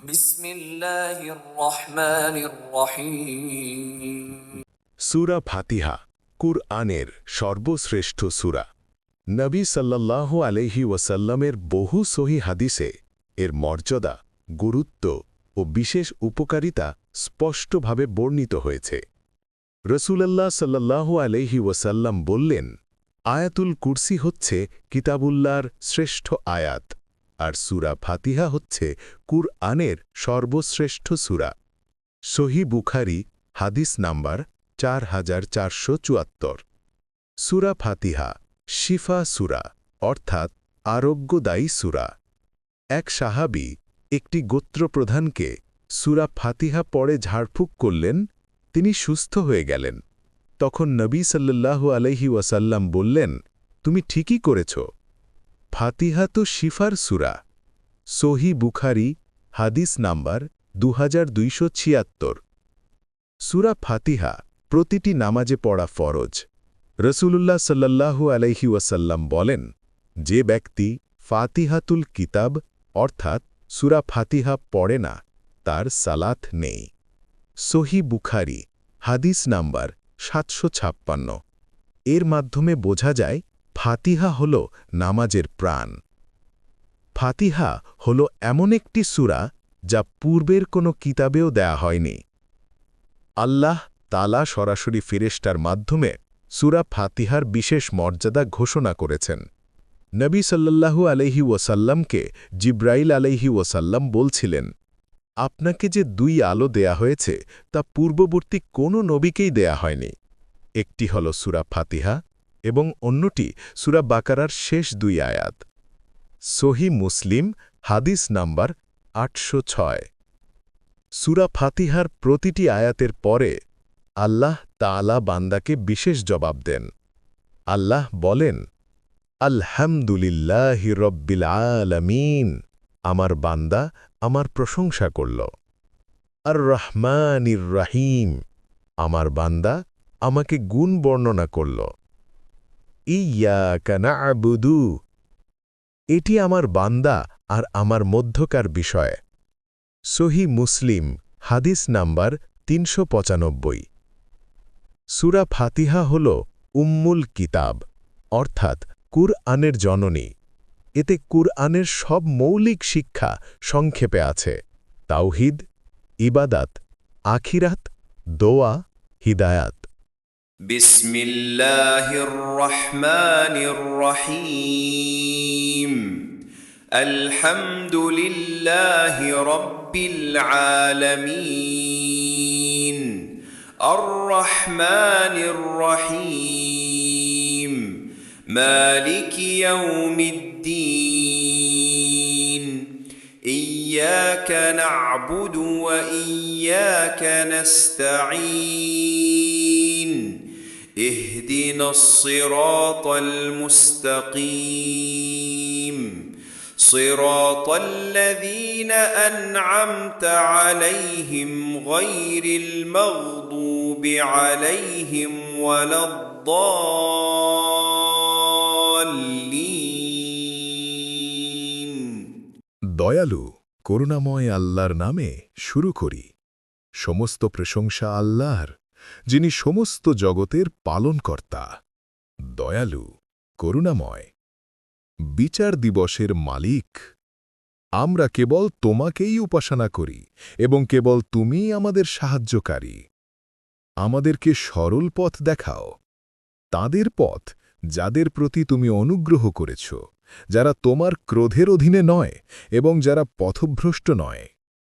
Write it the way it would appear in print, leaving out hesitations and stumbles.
বিসমিল্লাহির রহমানির রহিম। সূরা ফাতিহা কুরআনের সর্বশ্রেষ্ঠ সূরা। নবী সাল্লাল্লাহু আলাইহি ওয়াসাল্লামের বহু সহিহ হাদিসে এর মর্যাদা, গুরুত্ব ও বিশেষ উপকারিতা স্পষ্টভাবে বর্ণিত হয়েছে। রাসূলুল্লাহ সাল্লাল্লাহু আলাইহি ওয়াসাল্লাম বললেন, আয়াতুল কুরসি হচ্ছে কিতাবুল্লাহর শ্রেষ্ঠ আয়াত, আর সূরা ফাতিহা হচ্ছে কুরআনের সর্বশ্রেষ্ঠ সূরা। সহিহ বুখারী হাদিস নাম্বার 4474। সূরা ফাতিহা শিফা সূরা, অর্থাৎ আরোগ্যদায়ী সূরা। এক সাহাবী একটি গোত্রপ্রধানকে সূরা ফাতিহা পড়ে ঝাড়ফুঁক করলেন, তিনি সুস্থ হয়ে গেলেন। তখন নবী সাল্লাল্লাহু আলাইহি ওয়াসাল্লাম বললেন, তুমি ঠিকই করেছ, ফাতিহা তো শিফার সূরা। সহিহ বুখারী হাদিস নাম্বার 2276। সূরা ফাতিহা প্রতিটি নামাজে পড়া ফরজ। রাসূলুল্লাহ সাল্লাল্লাহু আলাইহি ওয়াসাল্লাম বলেন, যে ব্যক্তি ফাতিহাতুল কিতাব অর্থাৎ সূরা ফাতিহা পড়ে না, তার সালাত নেই। সহিহ বুখারী হাদিস নাম্বার 756। এর মাধ্যমে বোঝা যায় ফাতিহা হল নামাজের প্রাণ। ফাতিহা হল এমন একটি সূরা যা পূর্বের কোনো কিতাবেও দেয়া হয়নি। আল্লাহ তাআলা সরাসরি ফেরেশতার মাধ্যমে সূরা ফাতিহার বিশেষ মর্যাদা ঘোষণা করেছেন। নবী সাল্লাল্লাহু আলাইহি ওয়াসাল্লামকে জিব্রাইল আলাইহি ওয়াসাল্লাম বলছিলেন, আপনাকে যে দুই আলো দেয়া হয়েছে তা পূর্ববর্তী কোনো নবীকেই দেয়া হয়নি। একটি হল সূরা ফাতিহা এবং অন্যটি সূরা বাকারার শেষ দুই আয়াত। সহিহ মুসলিম হাদিস নাম্বার 806। সূরা ফাতিহার প্রতিটি আয়াতের পরে আল্লাহ তাআলা বান্দাকে বিশেষ জবাব দেন। আল্লাহ বলেন, আলহামদুলিল্লাহি রব্বিল আলামিন, আমার বান্দা আমার প্রশংসা করল। আর রহমানির রহিম, আমার বান্দা আমাকে গুণ বর্ণনা করল। ইয়াকা না'বুদু, এটি আমার বান্দা আর আমার মধ্যকার বিষয়। সহিহ মুসলিম হাদিস নাম্বার 395। সূরা ফাতিহা হল উম্মুল কিতাব, অর্থাৎ কুরআনের জননী। এতে কুরআনের সব মৌলিক শিক্ষা সংক্ষেপে আছে: তাওহীদ, ইবাদাত, আখিরাত, দোয়া, হিদায়াত। বিসমিল্লাহির রহমানির রহিম। আলহামদুলিল্লাহি রাব্বিল আলামিন। আর রহমানির রহিম। মালিকি ইয়াউমিদ্দিন। ইয়্যাকা না'বুদু ওয়া ইয়্যাকা নাস্তাঈন। ইহদিনাস সিরাতাল মুস্তাকিম। সিরাতাল লাযীনা আন'আমতা আলাইহিম গায়রিল মাগদুবি আলাইহিম ওয়ালাদ-দাল্লিন। দয়ালু করুণাময় আল্লাহর নামে শুরু করি। সমস্ত প্রশংসা আল্লাহর, যিনি সমস্ত জগতের পালনকর্তা, দয়ালু, করুণাময়। বিচার দিবসের মালিক, আমরা কেবল তোমাকেই উপাসনা করি এবং কেবল তুমিই আমাদের সাহায্যকারী। আমাদেরকে সরল পথ দেখাও, তাদের পথ যাদের প্রতি তুমি অনুগ্রহ করেছ, যারা তোমার ক্রোধের অধীনে নয় এবং যারা পথভ্রষ্ট নয়।